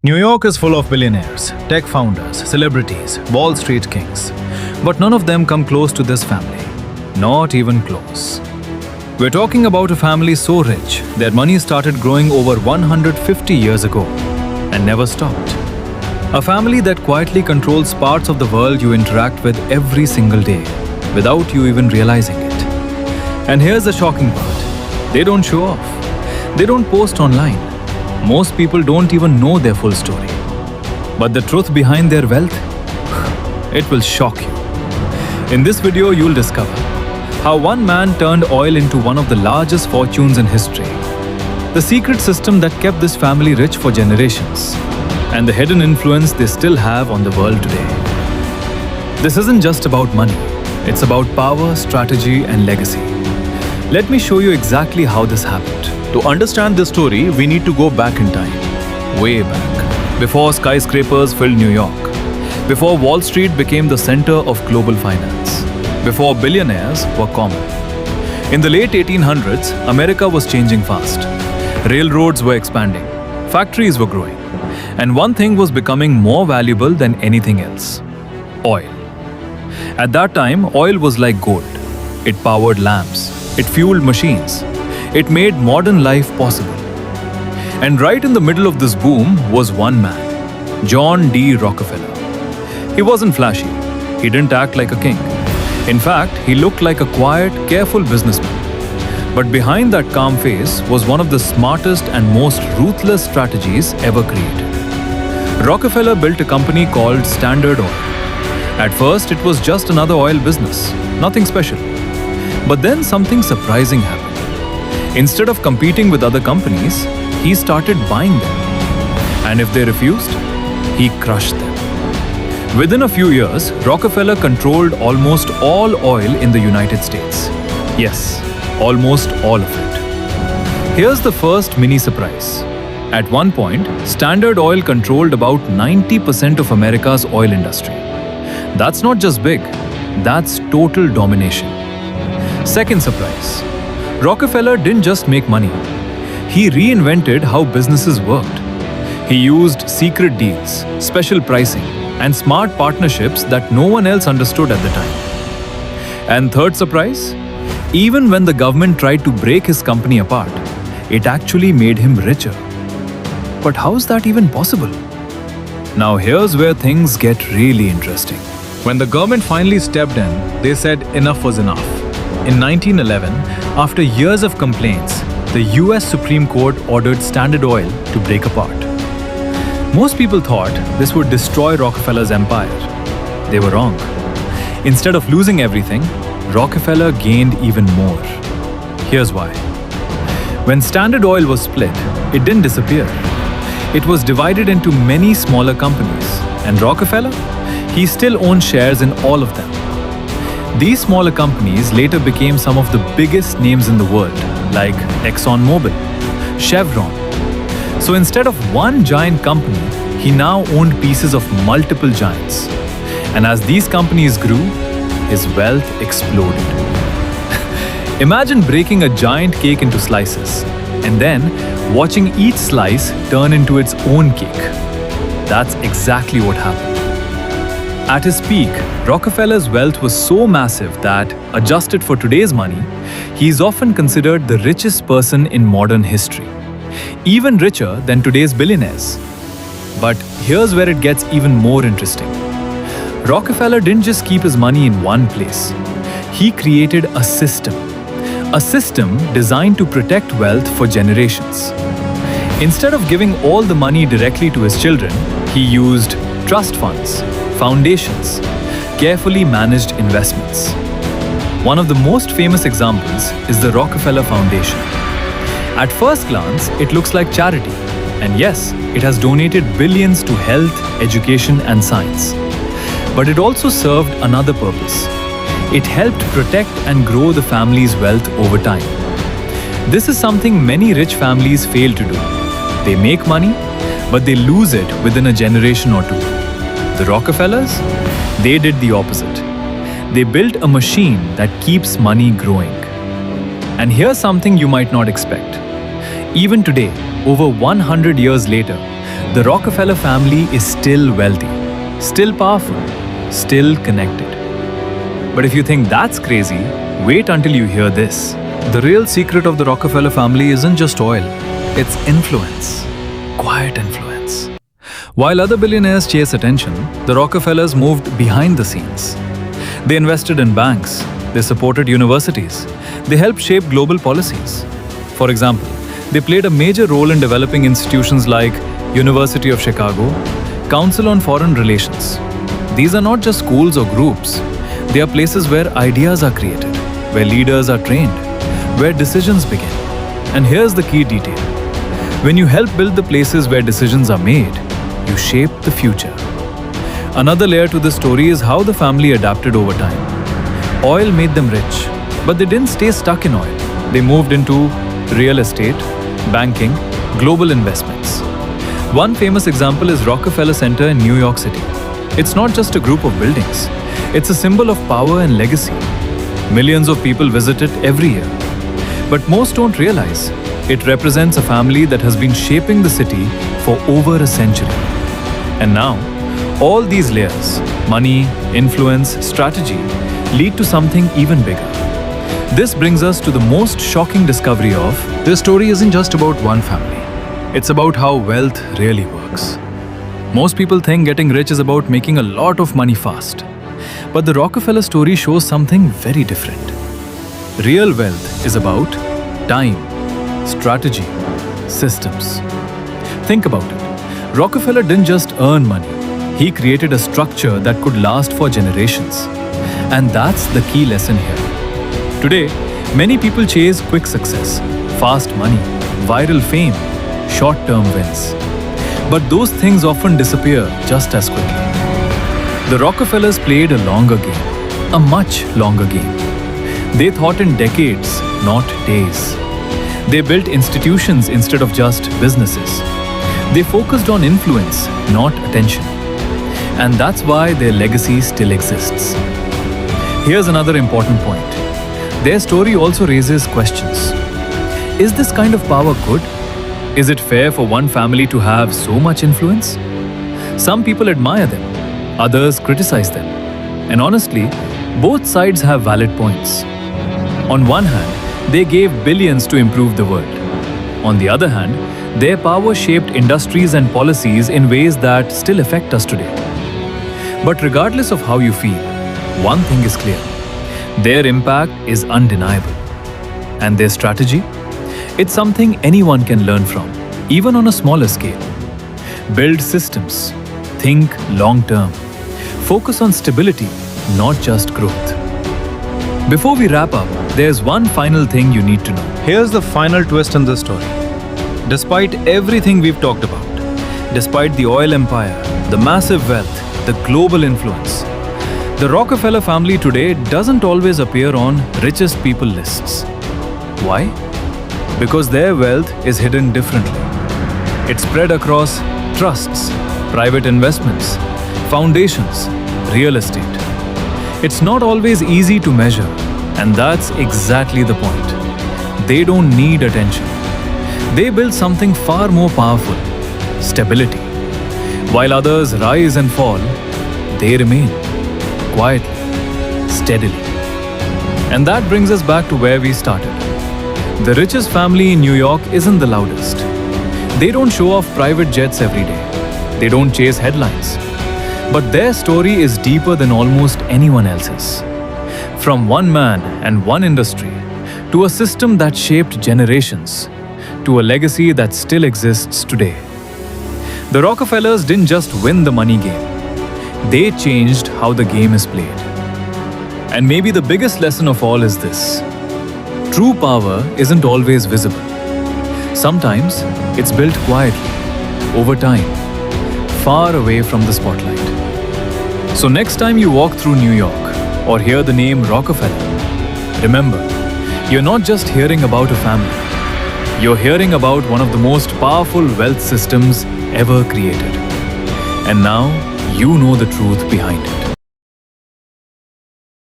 New York is full of billionaires, tech founders, celebrities, Wall Street kings. But none of them come close to this family. Not even close. We're talking about a family so rich, their money started growing over 150 years ago and never stopped. A family that quietly controls parts of the world you interact with every single day, without you even realizing it. And here's the shocking part. They don't show off. They don't post online. Most people don't even know their full story. But the truth behind their wealth? It will shock you. In this video, you'll discover how one man turned oil into one of the largest fortunes in history, the secret system that kept this family rich for generations, and the hidden influence they still have on the world today. This isn't just about money. It's about power, strategy, and legacy. Let me show you exactly how this happened. To understand this story, we need to go back in time. Way back, before skyscrapers filled New York, before Wall Street became the center of global finance, before billionaires were common. In the late 1800s, America was changing fast. Railroads were expanding, factories were growing, and one thing was becoming more valuable than anything else: oil. At that time, oil was like gold. It powered lamps, it fueled machines, it made modern life possible. And right in the middle of this boom was one man, John D. Rockefeller. He wasn't flashy. He didn't act like a king. In fact, he looked like a quiet, careful businessman. But behind that calm face was one of the smartest and most ruthless strategies ever created. Rockefeller built a company called Standard Oil. At first, it was just another oil business, nothing special. But then something surprising happened. Instead of competing with other companies, he started buying them. And if they refused, he crushed them. Within a few years, Rockefeller controlled almost all oil in the United States. Yes, almost all of it. Here's the first mini surprise. At one point, Standard Oil controlled about 90% of America's oil industry. That's not just big, that's total domination. Second surprise. Rockefeller didn't just make money. He reinvented how businesses worked. He used secret deals, special pricing, and smart partnerships that no one else understood at the time. And third surprise, even when the government tried to break his company apart, it actually made him richer. But how's that even possible? Now here's where things get really interesting. When the government finally stepped in, they said enough was enough. In 1911, after years of complaints, the US Supreme Court ordered Standard Oil to break apart. Most people thought this would destroy Rockefeller's empire. They were wrong. Instead of losing everything, Rockefeller gained even more. Here's why. When Standard Oil was split, it didn't disappear. It was divided into many smaller companies, and Rockefeller, he still owned shares in all of them. These smaller companies later became some of the biggest names in the world, like ExxonMobil, Chevron. So instead of one giant company, he now owned pieces of multiple giants. And as these companies grew, his wealth exploded. Imagine breaking a giant cake into slices, and then watching each slice turn into its own cake. That's exactly what happened. At his peak, Rockefeller's wealth was so massive that, adjusted for today's money, he is often considered the richest person in modern history, even richer than today's billionaires. But here's where it gets even more interesting. Rockefeller didn't just keep his money in one place. He created a system designed to protect wealth for generations. Instead of giving all the money directly to his children, he used trust funds, foundations, carefully managed investments. One of the most famous examples is the Rockefeller Foundation. At first glance, it looks like charity. And yes, it has donated billions to health, education, and science. But it also served another purpose. It helped protect and grow the family's wealth over time. This is something many rich families fail to do. They make money, but they lose it within a generation or two. The Rockefellers, they did the opposite. They built a machine that keeps money growing. And here's something you might not expect. Even today, over 100 years later, The Rockefeller family is still wealthy, still powerful, still connected. But if you think that's crazy, wait until you hear this. The real secret of the Rockefeller family isn't just oil, it's influence. Quiet influence. While other billionaires chase attention, the Rockefellers moved behind the scenes. They invested in banks, they supported universities, they helped shape global policies. For example, they played a major role in developing institutions like University of Chicago, Council on Foreign Relations. These are not just schools or groups, they are places where ideas are created, where leaders are trained, where decisions begin. And here's the key detail. When you help build the places where decisions are made, you shape the future. Another layer to this story is how the family adapted over time. Oil made them rich, but they didn't stay stuck in oil. They moved into real estate, banking, global investments. One famous example is Rockefeller Center in New York City. It's not just a group of buildings. It's a symbol of power and legacy. Millions of people visit it every year. But most don't realize it represents a family that has been shaping the city for over a century. And now, all these layers, money, influence, strategy, lead to something even bigger. This brings us to the most shocking discovery of This story isn't just about one family. It's about how wealth really works. most people think getting rich is about making a lot of money fast. But the Rockefeller story shows something very different. Real wealth is about time, strategy, systems. Think about it. Rockefeller didn't just earn money. He created a structure that could last for generations. And that's the key lesson here. Today, many people chase quick success, fast money, viral fame, short-term wins. But those things often disappear just as quickly. The Rockefellers played a longer game, a much longer game. They thought in decades, not days. They built institutions instead of just businesses. They focused on influence, not attention. And that's why their legacy still exists. Here's another important point. Their story also raises questions. Is this kind of power good? Is it fair for one family to have so much influence? Some people admire them, others criticize them. And honestly, both sides have valid points. On one hand, they gave billions to improve the world. On the other hand, their power shaped industries and policies in ways that still affect us today. But regardless of how you feel, one thing is clear. Their impact is undeniable. And their strategy? It's something anyone can learn from, even on a smaller scale. Build systems. Think long-term. Focus on stability, not just growth. Before we wrap up, there's one final thing you need to know. Here's the final twist in this story. Despite everything we've talked about, despite the oil empire, the massive wealth, the global influence, the Rockefeller family today doesn't always appear on richest people lists. Why? Because their wealth is hidden differently. It's spread across trusts, private investments, foundations, real estate. It's not always easy to measure, and that's exactly the point. They don't need attention. They build something far more powerful, stability. While others rise and fall, they remain, quietly, steadily. And that brings us back to where we started. The richest family in New York isn't the loudest. They don't show off private jets every day. They don't chase headlines. But their story is deeper than almost anyone else's. From one man and one industry, to a system that shaped generations, to a legacy that still exists today. The Rockefellers didn't just win the money game. They changed how the game is played. And maybe the biggest lesson of all is this. True power isn't always visible. Sometimes it's built quietly, over time, far away from the spotlight. So next time you walk through New York or hear the name Rockefeller, remember, you're not just hearing about a family. You're hearing about one of the most powerful wealth systems ever created. And now you know the truth behind it.